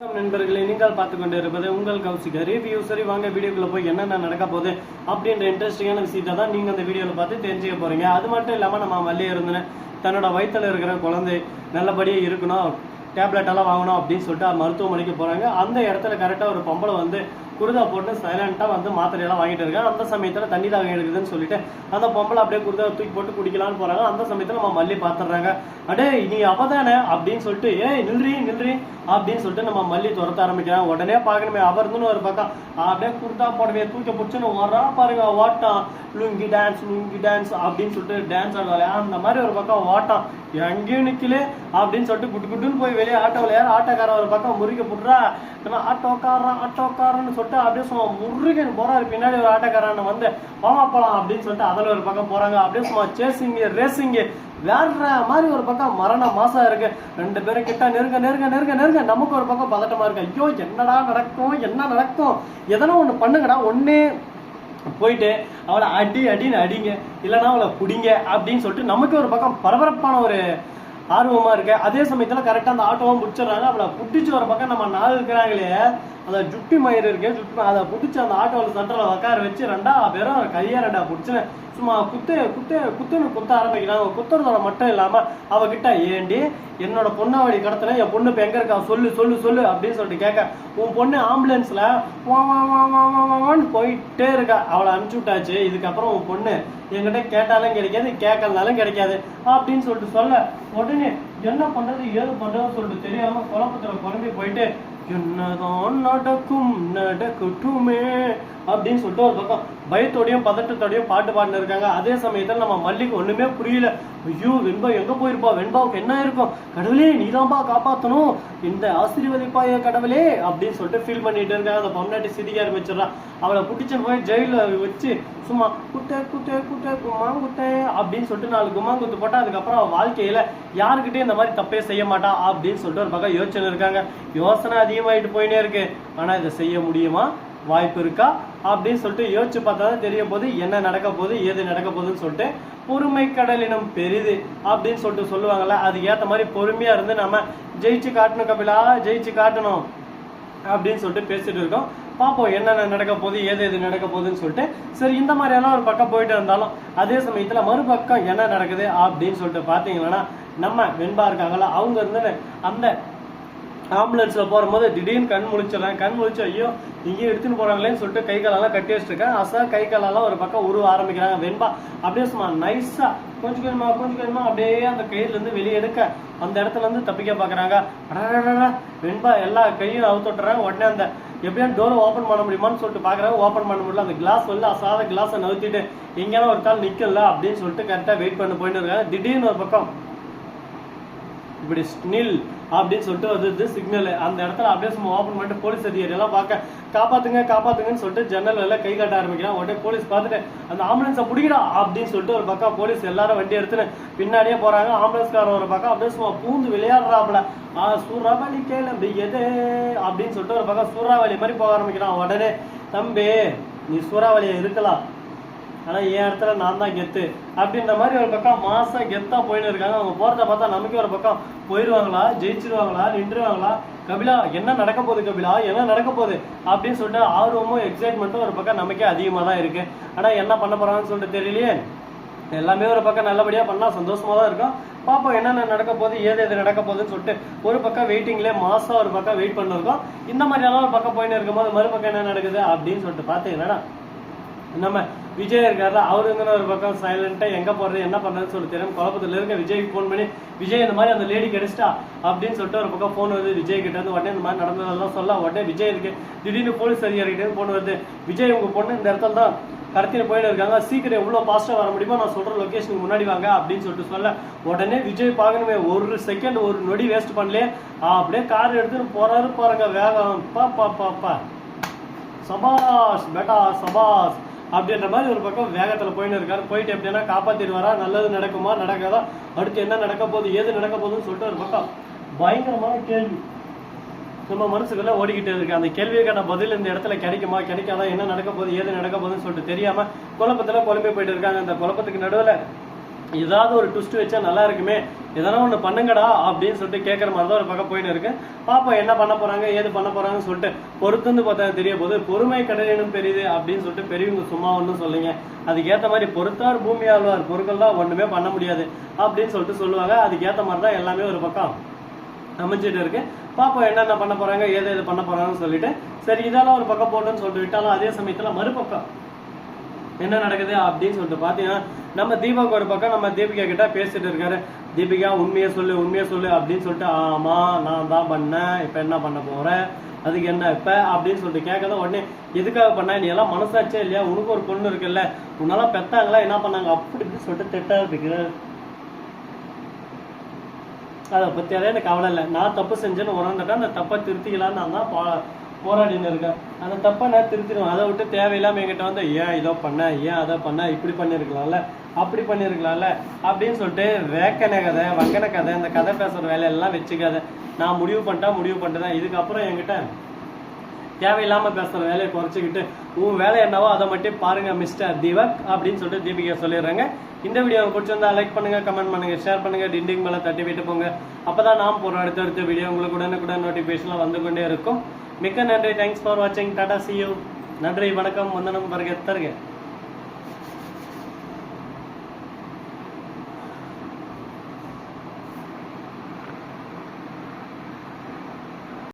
நண்பர்களே, நீங்கள் பார்த்து கொண்டு இருப்பது உங்கள் கௌசிக ரிவ்யூ. சரி, வாங்க வீடியோக்குள்ள போய் என்னென்ன நடக்க போகுது அப்படின்ற இன்ட்ரெஸ்டிங்கான விஷயத்தை தான் நீங்க அந்த வீடியோல பார்த்து தெரிஞ்சுக்க போறீங்க. அது மட்டும் இல்லாம நம்ம மல்லி இருந்தேன் தன்னோட வயிற்றுல இருக்கிற குழந்தை நல்லபடியாக இருக்கணும், டேப்லெட் எல்லாம் வாங்கணும் அப்படின்னு சொல்லிட்டு மருத்துவமனைக்கு போறாங்க. அந்த இடத்துல கரெக்டாக ஒரு பொம்பளை வந்து குருதா போட்டு சைலண்டாக வந்து மாத்திரையெல்லாம் வாங்கிட்டு இருக்காங்க. அந்த சமயத்தில் தண்ணி தாகம் எடுக்குதுன்னு சொல்லிட்டு அந்த பொம்பளை அப்படியே குருதா தூக்கி போட்டு குடிக்கலான்னு போறாங்க. அந்த சமயத்தில் நம்ம மல்லி பார்த்துடுறாங்க. அடே நீ அவதானே அப்படின்னு சொல்லிட்டு ஏய் நில்றி அப்படின்னு சொல்லிட்டு நம்ம மல்லி துரத்த ஆரம்பிக்கிறாங்க. உடனே பார்க்கணுமே அவர் இருந்துன்னு ஒரு பக்கம் அப்படியே குர்தா போடவே தூக்கி பிடிச்சுன்னு வரா பாருங்க, ஓட்டம் லுங்கி டான்ஸ் அப்படின்னு சொல்லிட்டு டான்ஸ் ஆடுவாங்க. அந்த மாதிரி ஒரு பக்கம் ஓட்டம் எங்கேயும் நிக்கல அப்படின்னு சொல்லிட்டு குட்டுன்னு போய் வெளியே ஆட்டோ விளையாட ஆட்டோக்காரன் ஒரு பக்கம் முறிக்க போட்டுறா. ஆட்டோக்காரன்னு சொல்லிட்டு அப்படியே சும்மா முருகன் போறாரு. பின்னாடி ஒரு ஆட்டோக்காரன் வந்து வாமா போலாம் அப்படின்னு சொல்லிட்டு அதில் ஒரு பக்கம் போறாங்க. அப்படியே சும்மா சேசிங்கு ரேசிங்கு வேற மாதிரி ஒரு பக்கம் மரண மாசம் இருக்கு. ரெண்டு பேரும் கிட்ட நெருங்க நமக்கு ஒரு பக்கம் பதட்டமா இருக்கு. ஐயோ என்னடா என்ன நடக்கும் எதனா ஒண்ணு பண்ணுங்கடா, ஒன்னே போயிட்டு அவளை அடின்னு அடிங்க, இல்லைன்னா அவளை பிடிங்க அப்படின்னு சொல்லிட்டு நமக்கு ஒரு பக்கம் பரபரப்பான ஒரு ஆர்வமா இருக்கு. அதே சமயத்துல கரெக்டா அந்த ஆட்டோவும் பிடிச்சிடறாங்க. அவளை பிடிச்சி ஒரு பக்கம் நம்ம நாள் இருக்கிறாங்களே அந்த ஜுட்டி மயிர் இருக்கு, அதை பிடிச்சி அந்த ஆட்டோவில் சென்டரில் உட்கார வச்சு ரெண்டா பேரும் கையா ரெண்டா பிடிச்சுன்னு சும்மா குத்துன்னு குத்த ஆரம்பிக்கிறாங்க. குத்துறதோட மட்டும் இல்லாம அவகிட்ட ஏண்டி என்னோட பொண்ணாவடி கடத்தின என் பொண்ணு இப்ப எங்க இருக்கா சொல்லு அப்படின்னு சொல்லிட்டு கேட்க, உன் பொண்ணு ஆம்புலன்ஸ்ல போயிட்டே இருக்கா, அவளை அனுப்பிச்சு விட்டாச்சு, இதுக்கப்புறம் உன் பொண்ணு என்கிட்ட கேட்டாலும் கிடைக்காது கேட்கறதுனாலும் கிடைக்காது அப்படின்னு சொல்லிட்டு சொல்ல, உடனே என்ன பண்றது ஏது பண்றதுன்னு சொல்லிட்டு தெரியாம குழப்பத்துல குழம்பி போயிட்டு என்னதான் நடக்கட்டுமே அப்படின்னு சொல்லிட்டு ஒரு பக்கம் பயத்தோடையும் பதட்டத்தோடையும் பாட்டு பாடினு இருக்காங்க. அதே சமயத்தில் நம்ம மல்லிக்கு ஒண்ணுமே புரியல. ஐயோ வெண்பா எங்க போயிருப்பா, வெண்பாவுக்கு என்ன இருக்கும், கடவுளே நீதான்பா காப்பாற்றணும், இந்த ஆசீர்வதிப்பாய கடவுளே அப்படின்னு சொல்லிட்டு ஃபீல் பண்ணிட்டு இருக்காங்க. அந்த பொம்னாட்டி சிரிக்க ஆரம்பிச்சிடறான். அவளை பிடிச்சு போய் ஜெயில வச்சு சும்மா குட்டை குமாங்குட்டை அப்படின்னு சொல்லிட்டு 4 குமாங்குத்து போட்டா அதுக்கப்புறம் வாழ்க்கையில யாருக்கிட்டே இந்த மாதிரி தப்பே செய்ய மாட்டா அப்படின்னு சொல்லிட்டு ஒரு பக்கம் யோசனை இருக்காங்க. யோசனை அதிகமாயிட்டு போயினே இருக்கு. ஆனா இதை செய்ய முடியுமா, வாய்ப்பு இருக்கா அப்படின்னு சொல்லிட்டு யோசிச்சு பார்த்தா தான் தெரிய போது என்ன நடக்க போகுது ஏது நடக்க போகுதுன்னு சொல்லிட்டு. பொறுமை கடலினம் பெரிது அப்படின்னு சொல்லிட்டு சொல்லுவாங்கல்ல, அதுக்கு ஏற்ற மாதிரி பொறுமையா இருந்து நம்ம ஜெயிச்சு காட்டணும் கபிலா, ஜெயிச்சு காட்டணும் அப்படின்னு சொல்லிட்டு பேசிட்டு இருக்கோம். பார்ப்போம் என்னென்ன நடக்க போகுது ஏது நடக்க போகுதுன்னு சொல்லிட்டு. சரி, இந்த மாதிரி எல்லாம் ஒரு பக்கம் போயிட்டு இருந்தாலும் அதே சமயத்துல மறுபக்கம் என்ன நடக்குது அப்படின்னு சொல்லிட்டு பாத்தீங்கன்னா நம்ம வெண்பா இருக்காங்களா, அவங்க இருந்து அந்த ஆம்புலன்ஸ்ல போகும்போது திடீர்னு கண் முழிச்சு ஐயோ இங்கேயும் எடுத்துன்னு போறாங்களேன்னு சொல்லிட்டு கை காலெல்லாம் கட்டி வச்சிருக்கேன். கை காலெல்லாம் ஒரு பக்கம் உருவ ஆரம்பிக்கிறாங்க. வெண்பா அப்படியே சும்மா நைஸா கொஞ்சம் கொஞ்சமா அப்படியே அந்த கையில இருந்து வெளியே எடுக்க அந்த இடத்துல இருந்து தப்பிக்க பாக்குறாங்க. வெண்பா எல்லா கையும் அவுத்துட்டுறாங்க. உடனே அந்த எப்படியா டோரை ஓப்பன் பண்ண முடியுமான்னு சொல்லிட்டு பாக்குறாங்க. ஓப்பன் பண்ண முடியல. அந்த கிளாஸ் வந்து அசாத கிளாஸை நவுத்திட்டு எங்கேயான ஒரு கால் நிக்கல அப்படின்னு சொல்லிட்டு கரெக்டா வெயிட் பண்ணி போயிட்டு இருக்காங்க. திடீர்னு ஒரு பக்கம் இப்படி ஸ்னில் அப்படின்னு சொல்லிட்டு வந்து சிக்னல் அந்த இடத்துல அப்படியே சும்மா ஓப்பன் பண்ணிட்டு போலீஸ் அதிகாரி எல்லாம் பார்க்க காப்பாத்துங்கன்னு சொல்லிட்டு ஜன்னல் எல்லாம் கை காட்ட ஆரம்பிக்கிறான். உடனே போலீஸ் பார்த்துட்டு அந்த ஆம்புலன்ஸை பிடிக்கிறா அப்படின்னு சொல்லிட்டு ஒரு பக்கம் போலீஸ் எல்லாரும் வண்டி எடுத்துன்னு பின்னாடியே போறாங்க. ஆம்புலன்ஸ்காரன் ஒரு பக்கம் அப்படியே சும்மா பூந்து விளையாடுறாப்புல சூறாவளி கேளம்பி எது அப்படின்னு சொல்லிட்டு ஒரு பக்கம் சூறாவளி மாதிரி போக ஆரம்பிக்கிறான். உடனே தம்பி நீ சூறாவளியா இருக்கலாம், ஆனா என் இடத்துல நான் தான் கெத்து அப்படின்ற மாதிரி ஒரு பக்கம் மாசா கெத்தா போயின்னு இருக்காங்க. அவங்க போறத பார்த்தா நமக்கே ஒரு பக்கம் போயிடுவாங்களா, ஜெயிச்சிருவாங்களா, நின்றுவாங்களா, கபிலா என்ன நடக்க போகுது, கபிலா என்ன நடக்க போகுது அப்படின்னு சொல்லிட்டு ஆர்வமும் எக்ஸைட்மெண்ட்டும் ஒரு பக்கம் நமக்கே அதிகமா தான் இருக்கு. ஆனா என்ன பண்ண போறாங்கன்னு சொல்லிட்டு தெரியலையே. எல்லாமே ஒரு பக்கம் நல்லபடியா பண்ணா சந்தோஷமா தான் இருக்கும். பாப்போம் என்னென்ன நடக்க போகுது ஏது நடக்க போகுதுன்னு சொல்லிட்டு ஒரு பக்கம் வெயிட்டிங்ல மாசா ஒரு பக்கம் வெயிட் பண்ணிருக்கோம். இந்த மாதிரி எல்லாம் ஒரு பக்கம் போயின்னு இருக்கும்போது மறுபக்கம் என்ன நடக்குது அப்படின்னு சொல்லிட்டு பாத்தீங்கன்னா நம்ம விஜய் இருக்காரு. அவரு இருந்து ஒரு பக்கம் சைலண்டா எங்க போறது என்ன பண்றதுன்னு சொல்லி தெரியும் குழப்பத்துல இருக்க விஜய்க்கு போன் பண்ணி விஜய் இந்த மாதிரி அந்த லேடி கிடைச்சிட்டா அப்படின்னு சொல்லிட்டு ஒரு பக்கம் போன் வருது விஜய் கிட்ட இருந்து. உடனே இந்த மாதிரி நடந்ததெல்லாம் சொல்ல உடனே விஜய் இருக்கு. திடீர்னு போலீஸ் அதிகாரிகிட்ட போன் வருது, விஜய் உங்க பொண்ணு இந்த இடத்துல தான் கடத்திட்டு போயிட்டு இருக்காங்க, சீக்கிரம் எவ்வளவு பாஸ்டா வர முடியுமோ நான் சொல்ற லொகேஷனுக்கு முன்னாடி வாங்க அப்படின்னு சொல்லிட்டு சொல்ல உடனே விஜய் பார்க்கணுமே ஒரு செகண்ட் ஒரு நொடி வேஸ்ட் பண்ணலையே அப்படியே கார் எடுத்துன்னு போறாரு பாருங்க வேகம். பா சபாஷ் பேட்டா சபாஷ் அப்படின்ற மாதிரி ஒரு பக்கம் வேகத்துல போயின்னு இருக்காரு. போயிட்டு எப்படின்னா காப்பாத்திடுவாரா, நல்லது நடக்குமா நடக்காதா, அடுத்து என்ன நடக்க போகுது ஏது நடக்க போகுதுன்னு சொல்லிட்டு ஒரு பக்கம் பயங்கரமான கேள்வி நம்ம மனசுக்குள்ள ஓடிக்கிட்டு இருக்கு. அந்த கேள்விக்கான பதில் இந்த இடத்துல கிடைக்குமா கிடைக்காதா, என்ன நடக்க போகுது ஏது நடக்க போகுதுன்னு சொல்லிட்டு தெரியாம குழப்பத்துல குழம்பி போயிட்டு இருக்காங்க. அந்த குழப்பத்துக்கு நடுவுல ஏதாவது ஒரு ட்விஸ்ட் வச்சா நல்லா இருக்குமே, எதனா ஒன்று பண்ணுங்கடா அப்படின்னு சொல்லிட்டு கேட்குற மாதிரி தான் ஒரு பக்கம் போயின்னு இருக்கு. பாப்போம் என்ன பண்ண போறாங்க ஏது பண்ண போறாங்கன்னு சொல்லிட்டு பொறுத்துன்னு பார்த்தா தெரிய போது. பொறுமை கடலினும் பெரியது அப்படின்னு சொல்லிட்டு பெரியவங்க சும்மா ஒன்றும் சொல்லுங்க. அதுக்கேற்ற மாதிரி பொறுத்தார் பூமி ஆழ்வார், பொருட்கள்லாம் ஒன்றுமே பண்ண முடியாது அப்படின்னு சொல்லிட்டு சொல்லுவாங்க. அதுக்கேற்ற மாதிரி தான் எல்லாமே ஒரு பக்கம் அமைஞ்சிட்டு இருக்கு. பாப்போம் என்னென்ன பண்ண போறாங்க ஏது எது பண்ண போறாங்கன்னு சொல்லிட்டு சரி இதெல்லாம் ஒரு பக்கம் போட்டுன்னு சொல்லிட்டு விட்டாலும் அதே சமயத்துல மறுபக்கம் என்ன நடக்குது அப்படின்னு சொல்லிட்டு பாத்தீங்கன்னா நம்ம தீபக் ஒரு பக்கம் நம்ம தீபிகா கிட்ட பேசிட்டு இருக்காரு. தீபிகா உண்மையை சொல்லு அப்படின்னு சொல்லிட்டு ஆமா நான் தான் பண்ணேன், இப்ப என்ன பண்ண போறேன், அதுக்கு என்ன இப்ப அப்படின்னு சொல்லிட்டு கேட்கதான் உடனே எதுக்காக பண்ண, நீ எல்லாம் மனசாச்சே இல்லையா, உனக்கு ஒரு பொண்ணு இருக்குல்ல, உன்னால பெத்தாங்களா என்ன பண்ணாங்க அப்படி இப்படி சொல்லிட்டு திட்டா இருக்கு. அதை பத்தி எனக்கு கவலை இல்லை, நான் தப்பு செஞ்சேன்னு உணர்ந்துட்டேன், அந்த தப்பை திருத்திக்கலான்னு நான் தான் போராடின்னு இருக்கேன். அந்த தப்பை நான் திருத்திடுவேன். அதை விட்டு தேவையில்லாம என்கிட்ட வந்து ஏன் இதோ பண்ண ஏன் அதை பண்ண இப்படி பண்ணிருக்கலாம்ல அப்படி பண்ணிருக்கலாம்ல அப்படின்னு சொல்லிட்டு வேக்கன கதை வங்கன கதை இந்த கதை பேசுற வேலையெல்லாம் வச்சுக்காத. நான் முடிவு பண்ணிட்டேன். இதுக்கப்புறம் என்கிட்ட தேவையில்லாம பேசுற வேலையை குறைச்சிக்கிட்டு உன் வேலை என்னவோ அதை மட்டும் பாருங்க மிஸ்டர் தீபக் அப்படின்னு சொல்லிட்டு தீபிகா சொல்லிடுறாங்க. இந்த வீடியோ பிடிச்சிருந்தா லைக் பண்ணுங்க, கமெண்ட் பண்ணுங்க, ஷேர் பண்ணுங்க, டிண்டிங் மேல தட்டி விட்டு போங்க. அப்பதான் நாம் போற அடுத்த வீடியோ உங்களுக்கு உடனுக்குடன் நோட்டிபிகேஷன்லாம் வந்து கொண்டே இருக்கும். மிக்க நன்றி. தேங்க்ஸ் ஃபார் வாட்சிங். Tata, see you. நன்றி, வணக்கம், வந்தனம், வருக தருக.